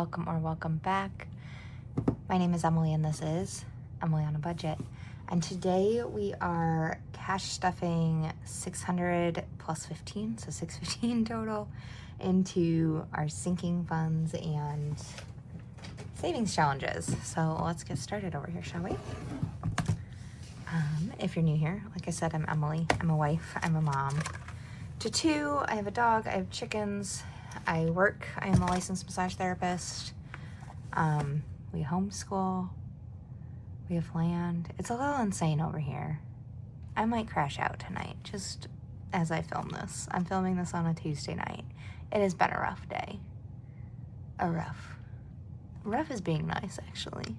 welcome or welcome back. My name is Emily and this is Emily on a Budget. And today we are cash stuffing 600 plus 15, so 615 total, into our sinking funds and savings challenges. So let's get started over here, shall we? If you're new here, like I said, I'm Emily. I'm a wife. I'm a mom to two. I have a dog. I have chickens. I work. I am a licensed massage therapist. We homeschool. We have land. It's a little insane over here. I might crash out tonight, just as I film this. I'm filming this on a Tuesday night. It has been a rough day. Rough is being nice, actually.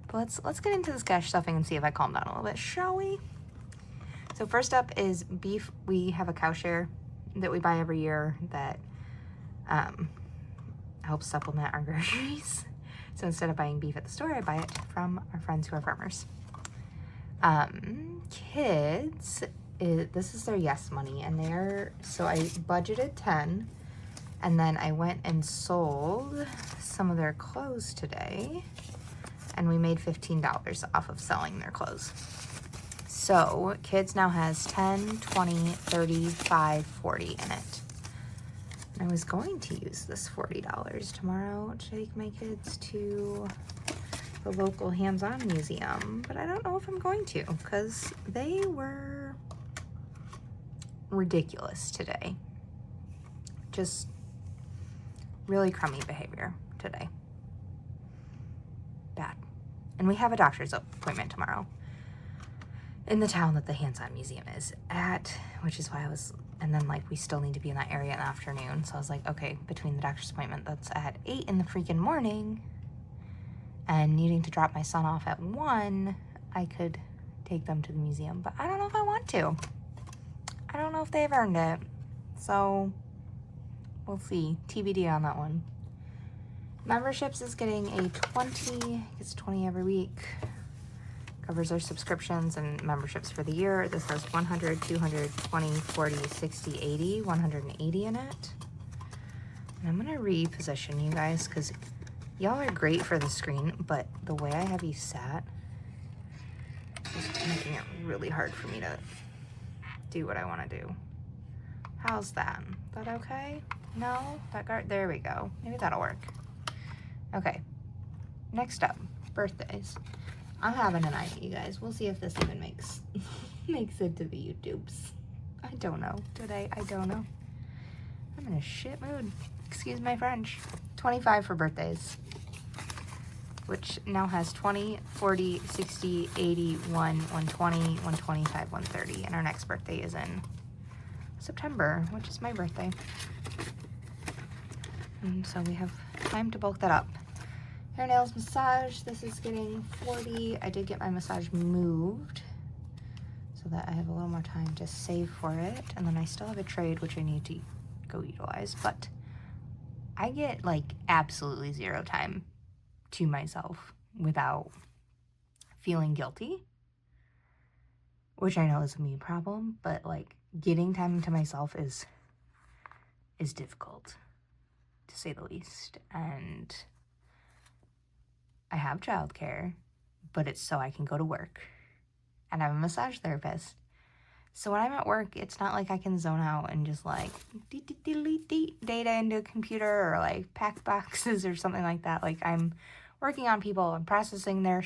But let's get into this cash stuffing and see if I calm down a little bit, shall we? So first up is beef. We have a cow share that we buy every year that helps supplement our groceries. So instead of buying beef at the store, I buy it from our friends who are farmers. Kids, this is their yes money, and so I budgeted 10, and then I went and sold some of their clothes today, and we made $15 off of selling their clothes. So kids now has 10, 20, 30, 5, 40 in it. I was going to use this $40 tomorrow to take my kids to the local hands-on museum, but I don't know if I'm going to because they were ridiculous today. Just really crummy behavior today. Bad. And we have a doctor's appointment tomorrow in the town that the hands-on museum is at, which is why and then we still need to be in that area in the afternoon. So I was like, okay, between the doctor's appointment that's at 8 in the freaking morning and needing to drop my son off at 1, I could take them to the museum, but I don't know if I want to. I don't know if they've earned it. So we'll see. TBD on that one. Memberships is getting a 20, it's 20 every week. Covers our subscriptions and memberships for the year. This has 100, 200, 20, 40, 60, 80, 180 in it. And I'm gonna reposition you guys because y'all are great for the screen, but the way I have you sat is making it really hard for me to do what I wanna do. How's that? Is that okay? No? There we go. Maybe that'll work. Okay, next up, birthdays. I'm having an idea, you guys. We'll see if this even makes it to the YouTubes. I don't know. Today, I don't know. I'm in a shit mood. Excuse my French. 25 for birthdays, which now has 20, 40, 60, 80, 120, 125, 130. And our next birthday is in September, which is my birthday. And so we have time to bulk that up. Hair, nails, massage, this is getting 40. I did get my massage moved so that I have a little more time to save for it. And then I still have a trade, which I need to go utilize. But I get absolutely zero time to myself without feeling guilty, which I know is a me problem. But getting time to myself is difficult, to say the least. And I have childcare, but it's so I can go to work. And I'm a massage therapist. So when I'm at work, it's not like I can zone out and just delete data into a computer or pack boxes or something like that. I'm working on people. I'm processing their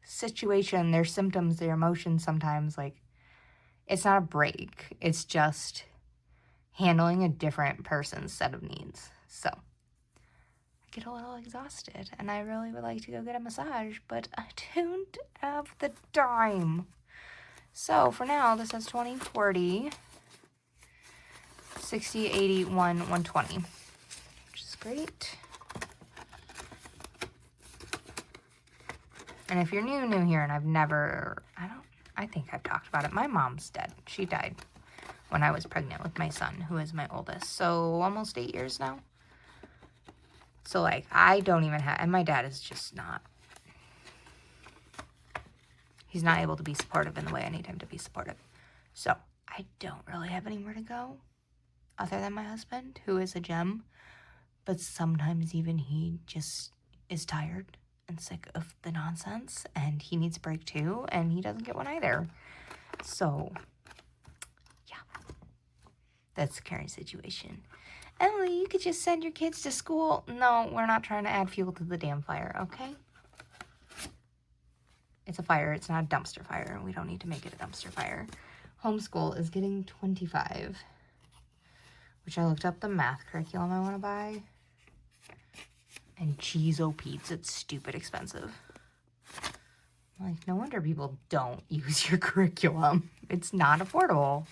situation, their symptoms, their emotions sometimes. It's not a break. It's just handling a different person's set of needs. So get a little exhausted, and I really would like to go get a massage, but I don't have the time. So for now, this has 20, 40, 60, 80, 120, which is great. And if you're new here, and I think I've talked about it. My mom's dead. She died when I was pregnant with my son, who is my oldest. So almost 8 years now. So, I don't even have, and my dad is just he's not able to be supportive in the way I need him to be supportive. So, I don't really have anywhere to go other than my husband, who is a gem, But sometimes even he just is tired and sick of the nonsense, and he needs a break too, and he doesn't get one either. So, yeah, that's the current situation. Emily, you could just send your kids to school. No, we're not trying to add fuel to the damn fire, okay? It's a fire. It's not a dumpster fire. We don't need to make it a dumpster fire. Homeschool is getting $25, which I looked up the math curriculum I want to buy. And cheese-o Pete's, it's stupid expensive. Like, no wonder people don't use your curriculum. It's not affordable.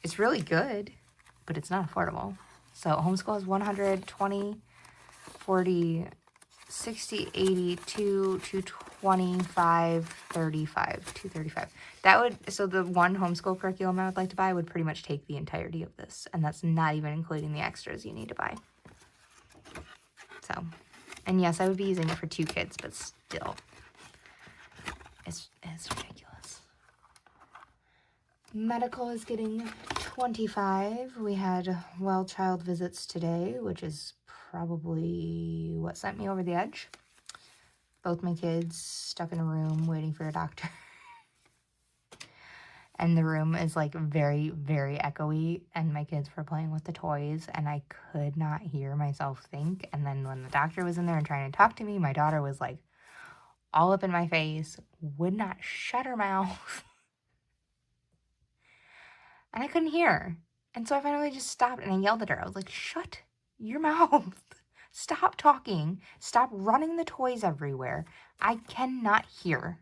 It's really good, but it's not affordable. So homeschool is 120, 40, 60, 80, 225, 35, 235. That would, so the one homeschool curriculum I would like to buy would pretty much take the entirety of this. And that's not even including the extras you need to buy. So, and yes, I would be using it for 2 kids, but still, it's ridiculous. Medical is getting $25. We had well child visits today, which is probably what sent me over the edge. Both my kids stuck in a room waiting for a doctor. And the room is like very, very echoey, and my kids were playing with the toys, and I could not hear myself think. And then when the doctor was in there and trying to talk to me, my daughter was like all up in my face, would not shut her mouth. And I couldn't hear her. And so I finally just stopped and I yelled at her. I was like, shut your mouth. Stop talking. Stop running the toys everywhere. I cannot hear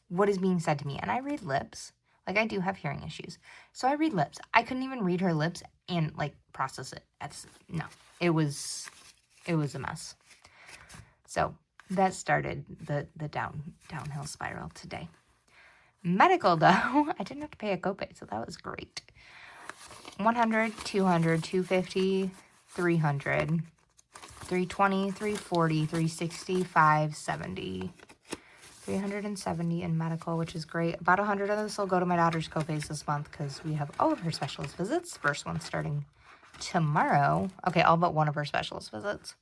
what is being said to me. And I read lips. Like, I do have hearing issues. So I read lips. I couldn't even read her lips and, like, process it. No. It was a mess. So that started the downhill spiral today. Medical, though, I didn't have to pay a copay, so that was great. 100, 200, 250, 300, 320, 340, 360, 570. 370 in medical, which is great. About 100 of this will go to my daughter's copays this month because we have all of her specialist visits. First one starting tomorrow. Okay, all but one of her specialist visits.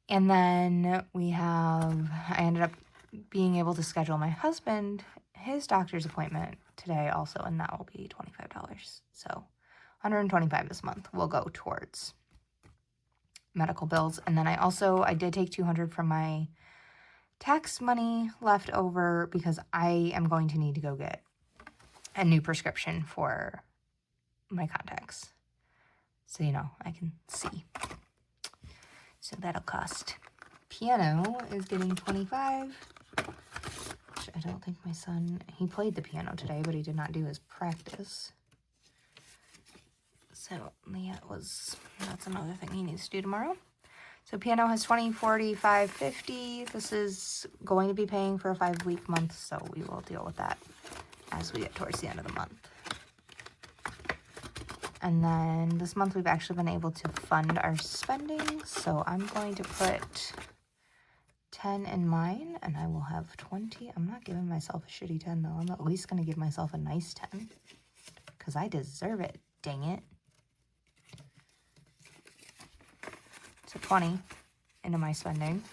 And then I ended up being able to schedule my husband his doctor's appointment today also, and that will be $25. So $125 this month will go towards medical bills. And then I did take $200 from my tax money left over because I am going to need to go get a new prescription for my contacts. So, I can see. So that'll cost. Piano is getting $25, which I don't think my son, he played the piano today, but he did not do his practice. So that's another thing he needs to do tomorrow. So piano has 20, 40, 5, 50. This is going to be paying for a 5-week month, so we will deal with that as we get towards the end of the month. And then this month we've actually been able to fund our spending, so I'm going to put 10 in mine, and I will have 20. I'm not giving myself a shitty 10, though. I'm at least going to give myself a nice 10, because I deserve it, dang it. So 20 into my spending.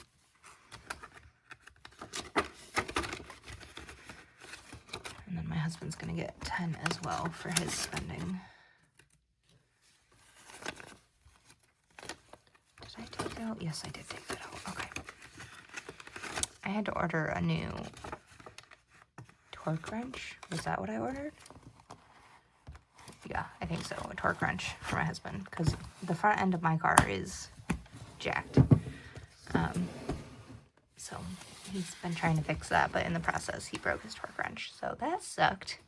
And then my husband's going to get 10 as well for his spending. Did I take it out? Yes, I did take it out. Okay. I had to order a new torque wrench. Was that what I ordered? Yeah, I think so. A torque wrench for my husband, because the front end of my car is jacked. So he's been trying to fix that, but in the process he broke his torque wrench, so that sucked.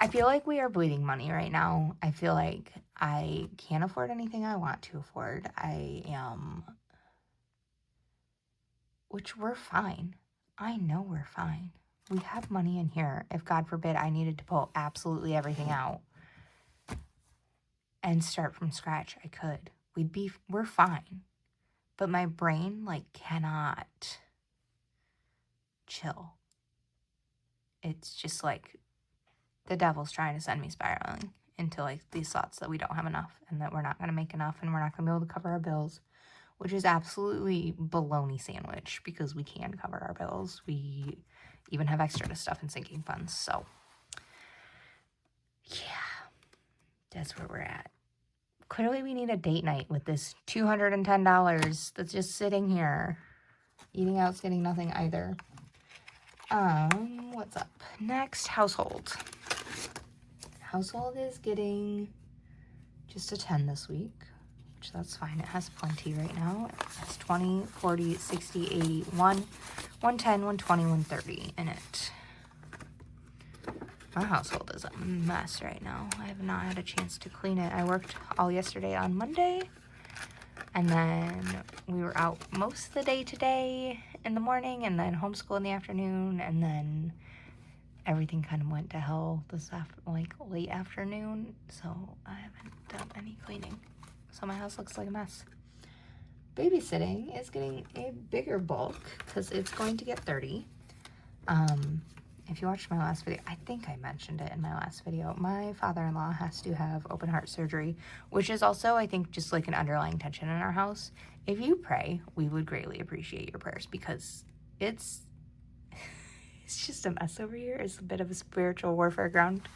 I feel like we are bleeding money right now. I feel like I can't afford anything I want to afford. Which we're fine. I know we're fine. We have money in here. If God forbid I needed to pull absolutely everything out and start from scratch, I could. We're fine. But my brain, cannot chill. It's just like the devil's trying to send me spiraling into like these thoughts that we don't have enough and that we're not going to make enough and we're not going to be able to cover our bills, which is absolutely baloney sandwich because we can cover our bills. We even have extra stuff in sinking funds. So yeah, that's where we're at. Clearly we need a date night with this $210 that's just sitting here. Eating out's getting nothing either. What's up? Next, household. Household is getting just a 10 this week, which that's fine. It has plenty right now. It has 20, 40, 60, 80, 110, 120, 130 in it. My household is a mess right now. I have not had a chance to clean it. I worked all yesterday on Monday, and then we were out most of the day today in the morning, and then homeschool in the afternoon, and then everything kind of went to hell this late afternoon, so I haven't done any cleaning. So my house looks like a mess. Babysitting is getting a bigger bulk because it's going to get 30. If you watched my last video, I think I mentioned it in my last video, my father-in-law has to have open heart surgery, which is also, I think, just like an underlying tension in our house. If you pray, we would greatly appreciate your prayers because it's just a mess over here. It's a bit of a spiritual warfare ground.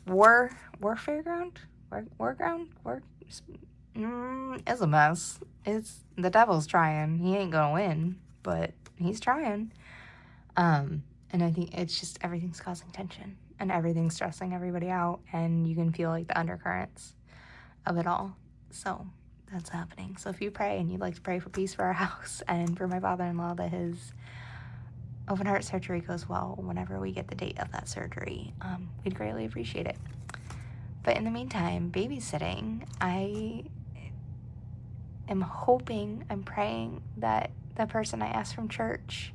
Warfare ground? War ground? It's a mess. It's the devil's trying. He ain't gonna win, but he's trying. And I think it's just everything's causing tension and everything's stressing everybody out, and you can feel like the undercurrents of it all. So that's happening. So if you pray and you'd like to pray for peace for our house and for my father-in-law that his open heart surgery goes well whenever we get the date of that surgery, we'd greatly appreciate it. But in the meantime, babysitting, I am hoping, I'm praying that the person I asked from church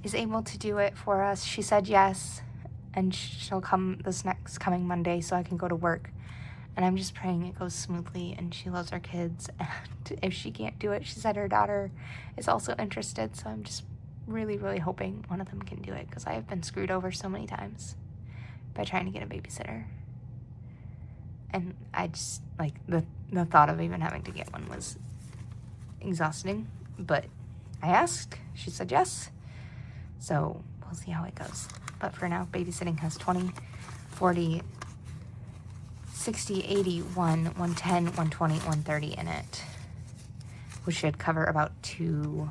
is able to do it for us. She said yes, and she'll come this next coming Monday so I can go to work. And I'm just praying it goes smoothly and she loves our kids. And if she can't do it, she said her daughter is also interested. So I'm just really, really hoping one of them can do it because I have been screwed over so many times by trying to get a babysitter. And I just, like, the thought of even having to get one was exhausting. But I asked, she said yes. So we'll see how it goes. But for now, babysitting has 20, 40, 60, 81, 110, 120, 130 in it, which should cover about 2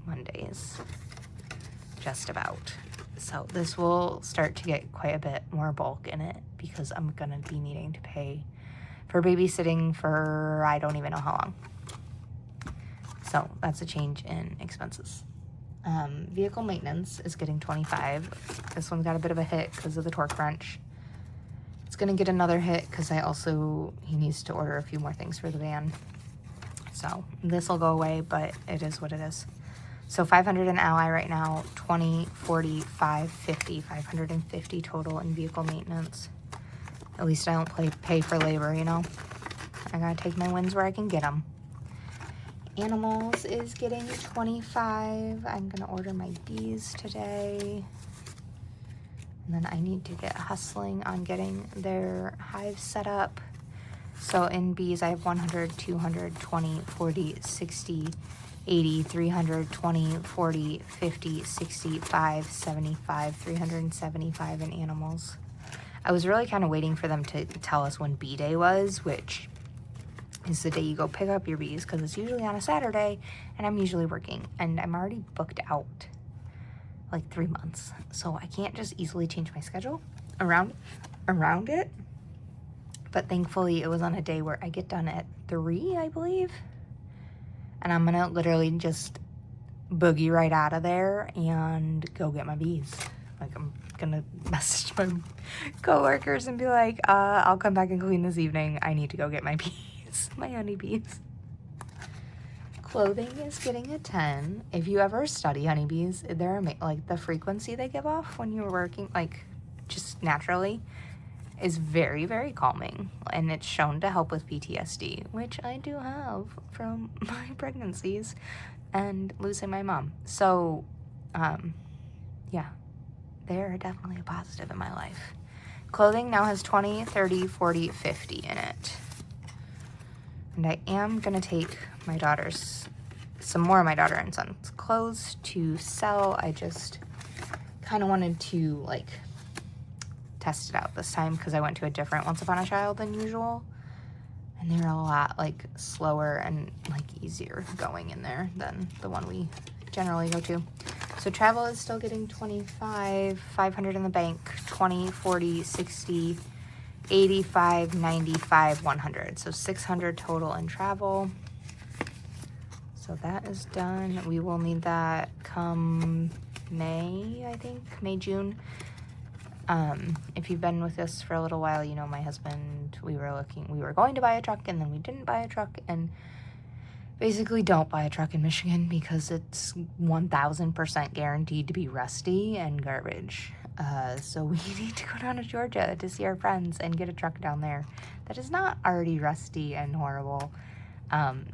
Mondays, just about. So this will start to get quite a bit more bulk in it because I'm going to be needing to pay for babysitting for I don't even know how long. So that's a change in expenses. Vehicle maintenance is getting 25. This one's got a bit of a hit because of the torque wrench. It's going to get another hit because he needs to order a few more things for the van. So this will go away, but it is what it is. So 500 in Ally right now, 20, 40, 5, 50, 550 total in vehicle maintenance. At least I don't pay for labor, you know? I gotta take my wins where I can get them. Animals is getting 25. I'm gonna order my bees today. And then I need to get hustling on getting their hive set up. So in bees, I have 100, 200, 20, 40, 60, 80, 300, 20, 40, 50, 65, 75, 375 in animals. I was really kind of waiting for them to tell us when bee day was, which is the day you go pick up your bees, because it's usually on a Saturday, and I'm usually working, and I'm already booked out like 3 months, so I can't just easily change my schedule around it. But thankfully, it was on a day where I get done at 3, I believe, and I'm gonna literally just boogie right out of there and go get my bees. Like, I'm gonna message my coworkers and be like, I'll come back and clean this evening. I need to go get my bees, my honeybees. Clothing is getting a 10. If you ever study honeybees, they're like the frequency they give off when you're working, like just naturally, is very, very calming. And it's shown to help with PTSD, which I do have from my pregnancies and losing my mom. So, yeah, they're definitely a positive in my life. Clothing now has 20, 30, 40, 50 in it. And I am going to take my daughter's, some more of my daughter and son's clothes to sell. I just kind of wanted to like test it out this time because I went to a different Once Upon a Child than usual. And they're a lot like slower and like easier going in there than the one we generally go to. So travel is still getting 25, 500 in the bank, 20, 40, 60, 85, 95, 100. So 600 total in travel. So that is done. We will need that come May, I think, May, June. If you've been with us for a little while, you know my husband, we were going to buy a truck and then we didn't buy a truck, and basically don't buy a truck in Michigan because it's 1000% guaranteed to be rusty and garbage. So we need to go down to Georgia to see our friends and get a truck down there that is not already rusty and horrible.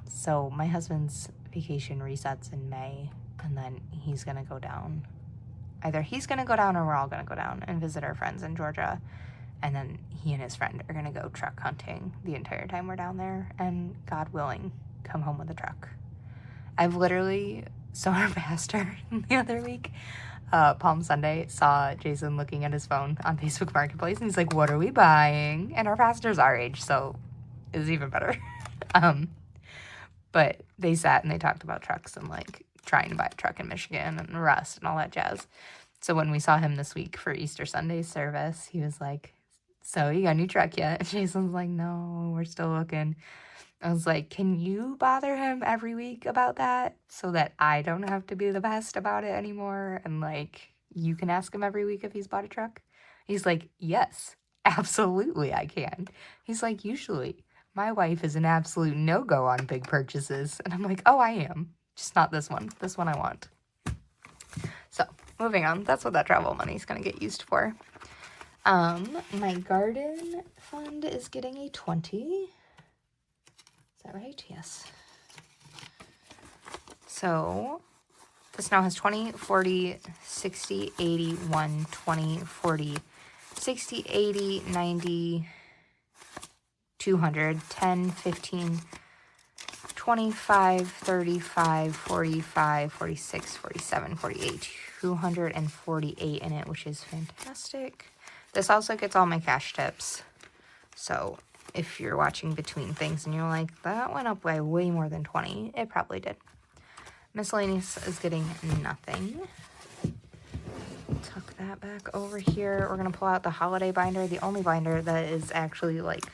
So my husband's vacation resets in May, and then he's gonna go down. Either he's gonna go down or we're all gonna go down and visit our friends in Georgia, and then he and his friend are gonna go truck hunting the entire time we're down there, and God willing, come home with a truck. I've literally, so our pastor the other week, Palm Sunday, saw Jason looking at his phone on Facebook Marketplace, and he's like, what are we buying? And our pastor's our age, so it was even better. But they sat and they talked about trucks and like trying to buy a truck in Michigan and rust and all that jazz. So when we saw him this week for Easter Sunday service, he was like, so you got a new truck yet? And Jason's like, no, we're still looking. I was like, can you bother him every week about that so that I don't have to be the best about it anymore? And like, you can ask him every week if he's bought a truck? He's like, yes, absolutely I can. He's like, usually my wife is an absolute no-go on big purchases. And I'm like, oh, I am. Just not this one. This one I want. So, moving on. That's what that travel money is going to get used for. My garden fund is getting a 20. Is that right? Yes. So, this now has 20, 40, 60, 80, 120, 40, 60, 80, 90, 200, 10, 15, 25, 35, 45, 46, 47, 48, 248 in it, which is fantastic. This also gets all my cash tips. So if you're watching between things and you're like, that went up by way more than 20, it probably did. Miscellaneous is getting nothing. Tuck that back over here. We're going to pull out the holiday binder, the only binder that is actually like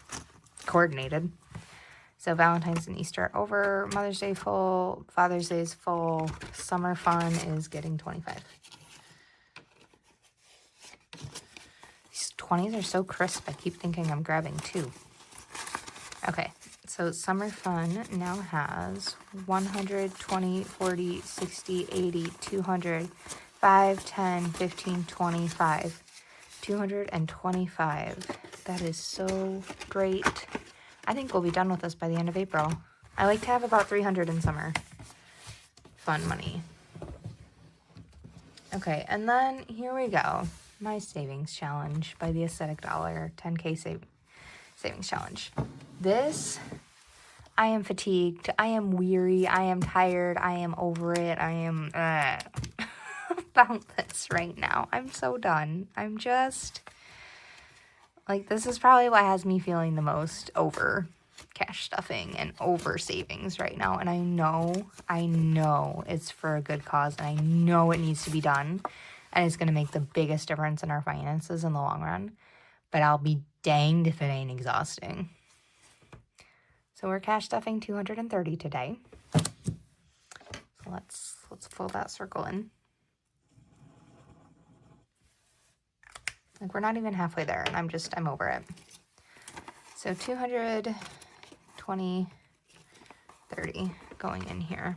coordinated. So Valentine's and Easter are over, Mother's Day full, Father's Day is full, summer fun is getting 25. These 20s are so crisp, I keep thinking I'm grabbing two. Okay, so summer fun now has 100, 20, 40, 60, 80, 200, 5, 10, 15, 25, 225. That is so great. I think we'll be done with this by the end of April. I like to have about 300 in summer fun money. Okay, and then here we go. My savings challenge by the Aesthetic Dollar, 10K savings challenge. This, I am fatigued. I am weary. I am tired. I am over it. I am about this right now. I'm so done. I'm just... like, this is probably what has me feeling the most over cash stuffing and over savings right now. And I know it's for a good cause, and I know it needs to be done. And it's going to make the biggest difference in our finances in the long run. But I'll be danged if it ain't exhausting. So we're cash stuffing 230 today. So let's fill that circle in. Like, we're not even halfway there, and I'm over it. So 200, 20, 30 going in here.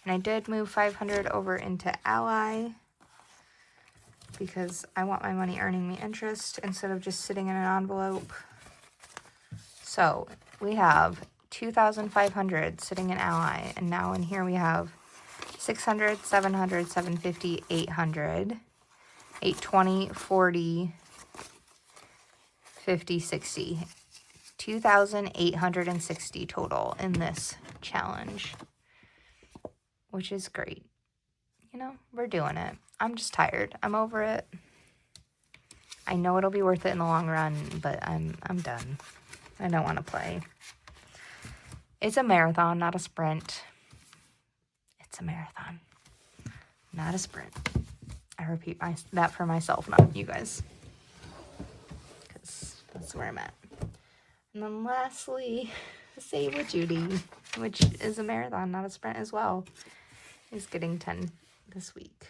And I did move 500 over into Ally because I want my money earning me interest instead of just sitting in an envelope. So we have 2,500 sitting in Ally, and now in here we have 600, 700, 750, 800. 820, 40, 50, 60. 2,860 total in this challenge, which is great. You know, we're doing it. I'm just tired. I'm over it. I know it'll be worth it in the long run, but I'm done. I don't want to play. It's a marathon, not a sprint. It's a marathon, not a sprint. I repeat that for myself, not you guys, because that's where I'm at. And then lastly, Save with Judy, which is a marathon, not a sprint as well, is getting 10 this week.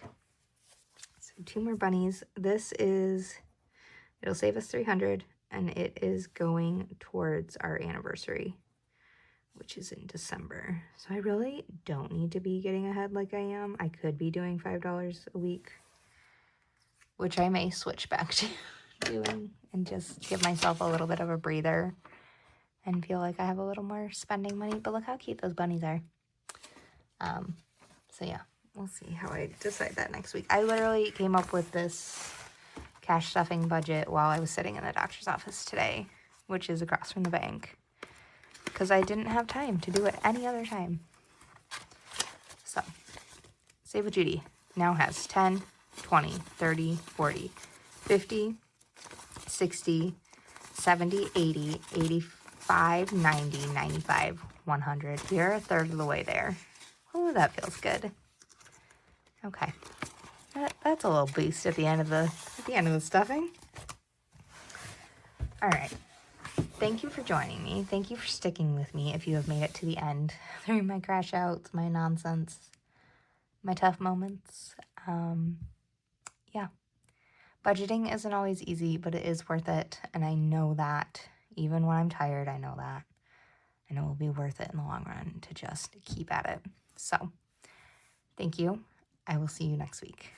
So 2 more bunnies. It'll save us 300, and it is going towards our anniversary, which is in December. So I really don't need to be getting ahead like I am. I could be doing $5 a week, which I may switch back to doing and just give myself a little bit of a breather and feel like I have a little more spending money. But look how cute those bunnies are. So yeah, we'll see how I decide that next week. I literally came up with this cash stuffing budget while I was sitting in the doctor's office today, which is across from the bank, because I didn't have time to do it any other time. So, Save with Judy now has 10, 20, 30, 40, 50, 60, 70, 80, 85, 90, 95, 100. We're a third of the way there. Oh, that feels good. Okay. That's a little boost at the end of the stuffing. All right. Thank you for joining me. Thank you for sticking with me if you have made it to the end through my crash outs, my nonsense, my tough moments. Yeah. Budgeting isn't always easy, but it is worth it. And I know that. Even when I'm tired, I know that. I know it'll be worth it in the long run to just keep at it. So, thank you. I will see you next week.